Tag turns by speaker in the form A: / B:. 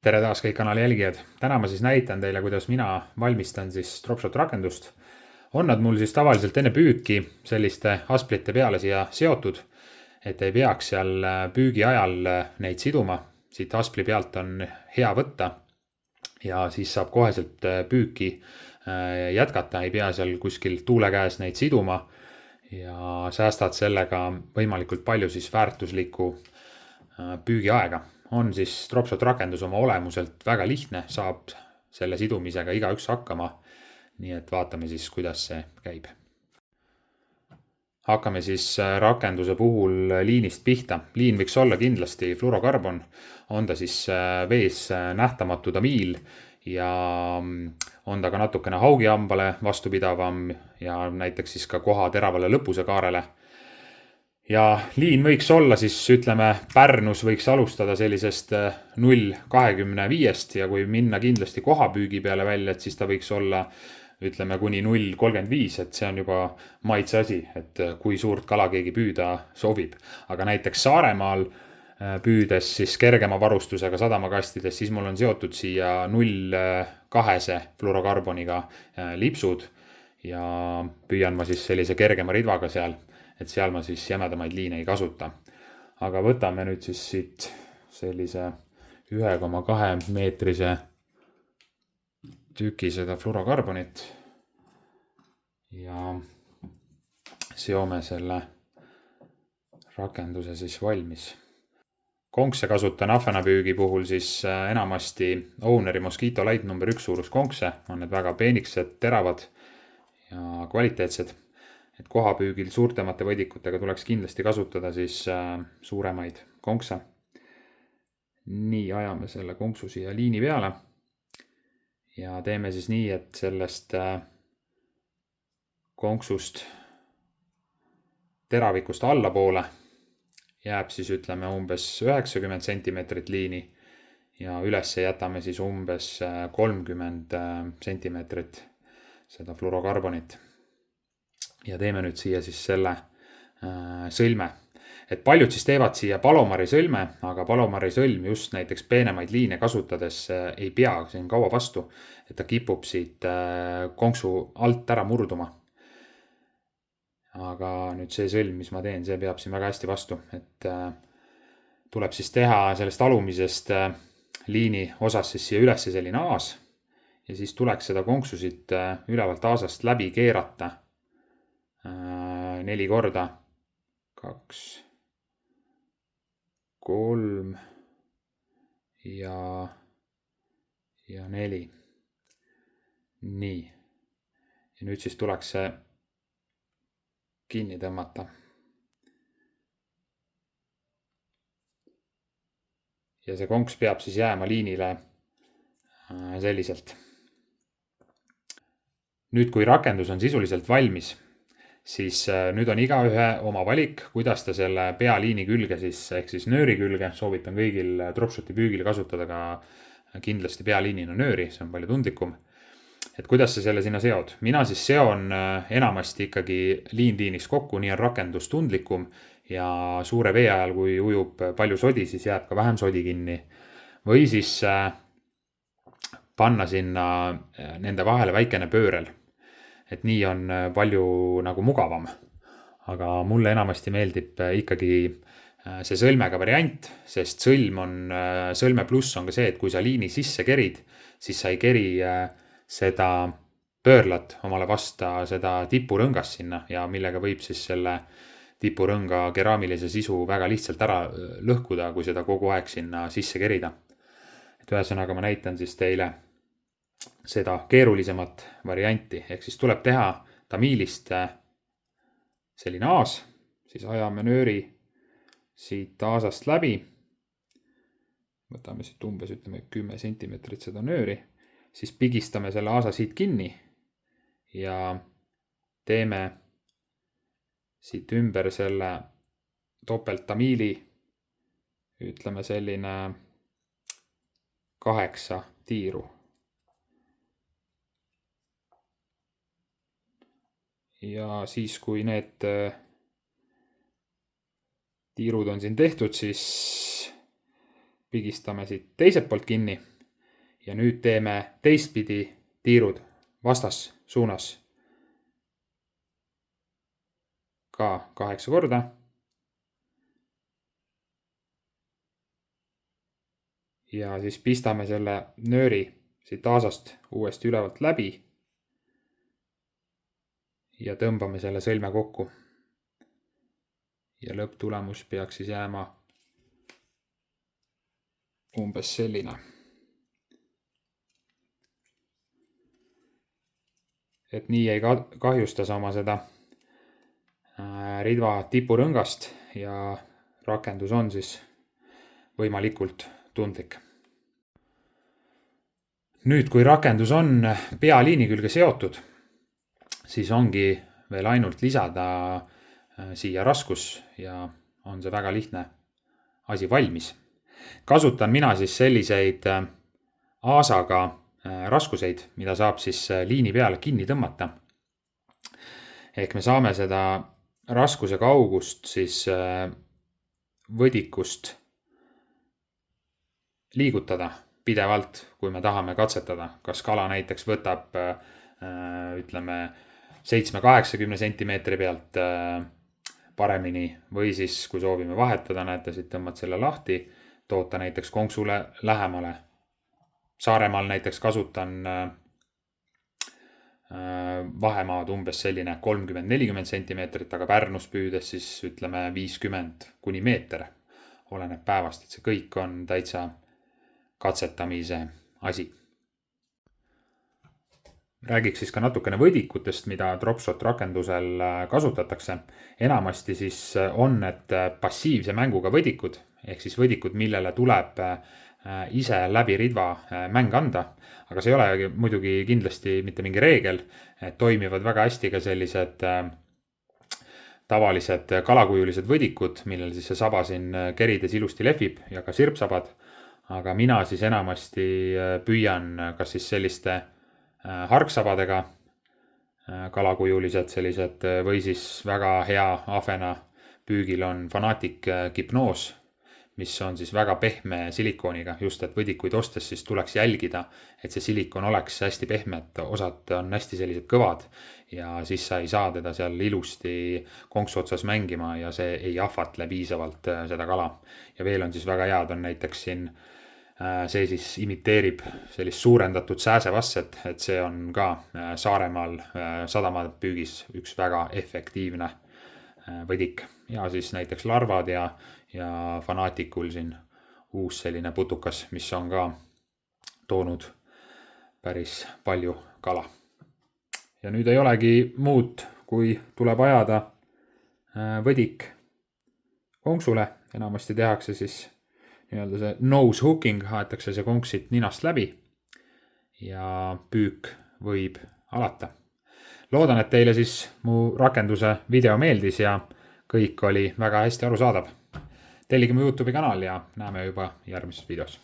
A: Tere taas kõik kanali jälgijad. Täna ma siis näitan teile, kuidas mina valmistan siis Dropshot rakendust. On nad mul siis tavaliselt enne püüki selliste asplite peale siia seotud, et ei peaks seal püügi ajal neid siduma. Siit aspli pealt on hea võtta ja siis saab koheselt püüki jätkata, ei pea seal kuskil tuule käes neid siduma ja säästad sellega võimalikult palju siis väärtuslikku püügiaega. On siis Dropshot rakendus oma olemuselt väga lihtne, saab selle sidumisega igaüks hakkama. Nii et vaatame siis, kuidas see käib. Hakkame siis rakenduse puhul liinist pihta. Liin võiks olla kindlasti fluorokarbon, on ta siis vees nähtamatu tamiil ja on ta ka natukene haugihambale vastupidavam ja näiteks siis ka koha teravale lõpuse kaarele. Ja liin võiks olla siis, ütleme, Pärnus võiks alustada sellisest 0,25 ja kui minna kindlasti kohapüügi peale välja, et siis ta võiks olla, ütleme, kuni 0,35, et see on juba maitse asi, et kui suurt kala keegi püüda sobib. Aga näiteks Saaremaal püüdes siis kergema varustusega sadamakastides, siis mul on seotud siia 0,2 fluorokarboniga lipsud ja püüan ma siis sellise kergema ridvaga seal. Et seal ma siis jämedamaid liine ei kasuta. Aga võtame nüüd siis siit sellise 1,2 meetrise tüki seda fluorokarbonit ja seome selle rakenduse siis valmis. Konkse kasutan ahvenapüügi puhul siis enamasti Owneri Mosquito Light number 1 suurus konkse. On need väga peeniksed, teravad ja kvaliteetsed. Et kohapüügil suurtemate võdikutega tuleks kindlasti kasutada siis suuremaid konkse. Nii ajame selle konksu siia liini peale ja teeme siis nii, et sellest konksust teravikust allapoole jääb siis ütleme umbes 90 centimeetrit liini ja ülesse jätame siis umbes 30 centimeetrit seda fluorokarbonit. Ja teeme nüüd siia siis selle sõlme. Et paljud siis teevad siia palomari sõlme, aga palomari sõlm just näiteks peenemaid liine kasutades ei pea siin kaua vastu, et ta kipub siit konksu alt ära murduma. Aga nüüd see sõlm, mis ma teen, see peab siin väga hästi vastu, et tuleb siis teha sellest alumisest liini osas siis siia üles selline aas ja siis tuleks seda konksu siit ülevalt aasast läbi keerata 4 korda, 2, 3 ja 4. Nii. Ja nüüd siis tuleks see kinni tõmmata. Ja see konks peab siis jääma liinile selliselt. Nüüd, kui rakendus on sisuliselt valmis, siis nüüd on igaühe oma valik, kuidas ta selle pealiini külge siis, ehk siis nööri külge, soovitan kõigil Dropshoti püügil kasutada ka kindlasti pealiinina nööri, see on palju tundlikum. Et kuidas sa selle sinna seod? Mina siis seon enamasti ikkagi liinliiniks kokku, nii on rakendus tundlikum ja suure vee ajal, kui ujub palju sodi, siis jääb ka vähem sodi kinni. Või siis panna sinna nende vahele väikene pöörel. Et nii on palju nagu mugavam. Aga mulle enamasti meeldib ikkagi see sõlmega variant, sest sõlme pluss on ka see, et kui sa liini sisse kerid, siis sa ei keri seda pöörlat omale vasta seda tipurõngast sinna ja millega võib siis selle tipurõnga keraamilise sisu väga lihtsalt ära lõhkuda, kui seda kogu aeg sinna sisse kerida. Et ühesõnaga ma näitan siis teile seda keerulisemat varianti, ehk siis tuleb teha tamiilist selline aas, siis ajame nööri siit aasast läbi, võtame siit umbes 10 centimeetrit seda nööri, siis pigistame selle aasa siit kinni ja teeme siit ümber selle topelttamiili, ütleme selline 8 tiiru. Ja siis, kui need tiirud on siin tehtud, siis pigistame siit teiselt poolt kinni ja nüüd teeme teistpidi tiirud vastassuunas ka 8 korda. Ja siis pistame selle nööri siit aasast uuesti ülevalt läbi ja tõmbame selle sõlme kokku. Ja lõpptulemus peaks siis jääma umbes selline. Et nii ei kahjusta sama seda ridva tipurõngast ja rakendus on siis võimalikult tundlik. Nüüd, kui rakendus on pealiini külge seotud, siis ongi veel ainult lisada siia raskus ja on see väga lihtne asi valmis. Kasutan mina siis selliseid aasaga raskuseid, mida saab siis liini peale kinni tõmmata. Ehk me saame seda raskuse kaugust siis võdikust liigutada pidevalt, kui me tahame katsetada. Kas kala näiteks võtab, ütleme, 7-80 sentimeetri pealt paremini või siis, kui soovime vahetada, näete, siit tõmbad selle lahti, toota näiteks konksule lähemale. Saaremaal näiteks kasutan vahemaad umbes selline 30-40 sentimeetrit, aga Pärnus püüdes siis ütleme 50 kuni meeter. Oleneb päevast, et see kõik on täitsa katsetamise asi. Räägiks siis ka natukene võdikutest, mida Dropshot rakendusel kasutatakse. Enamasti siis on need passiivse mänguga võdikud, ehk siis võdikud, millele tuleb ise läbi ridva mäng anda. Aga see ei ole muidugi kindlasti mitte mingi reegel. Toimivad väga hästi ka sellised tavalised kalakujulised võdikud, millel siis see saba siin kerides ilusti lehvib ja ka sirpsabad. Aga mina siis enamasti püüan kas siis selliste harksabadega kalakujulised sellised või siis väga hea ahvena püügil on Fanatic Gipnoos, mis on siis väga pehme silikooniga, just et võdikuid ostes siis tuleks jälgida, et see silikon oleks hästi pehme, et osad on hästi sellised kõvad ja siis sa ei saa teda seal ilusti konksu otsas mängima ja see ei ahvatle piisavalt seda kala. Ja veel on siis väga head, on näiteks siin see siis imiteerib sellist suurendatud sääsevasset, et see on ka Saaremaal sadamapüügis üks väga efektiivne võdik. Ja siis näiteks larvad ja Fanaticul siin uus selline putukas, mis on ka toonud päris palju kala. Ja nüüd ei olegi muud, kui tuleb ajada võdik konksule. Enamasti tehakse siis nii-öelda see nose hooking, haetakse see konks siit ninast läbi ja püük võib alata. Loodan, et teile siis mu rakenduse video meeldis ja kõik oli väga hästi arusaadav. Tellige mu YouTube'i kanal ja näeme juba järgmises videos.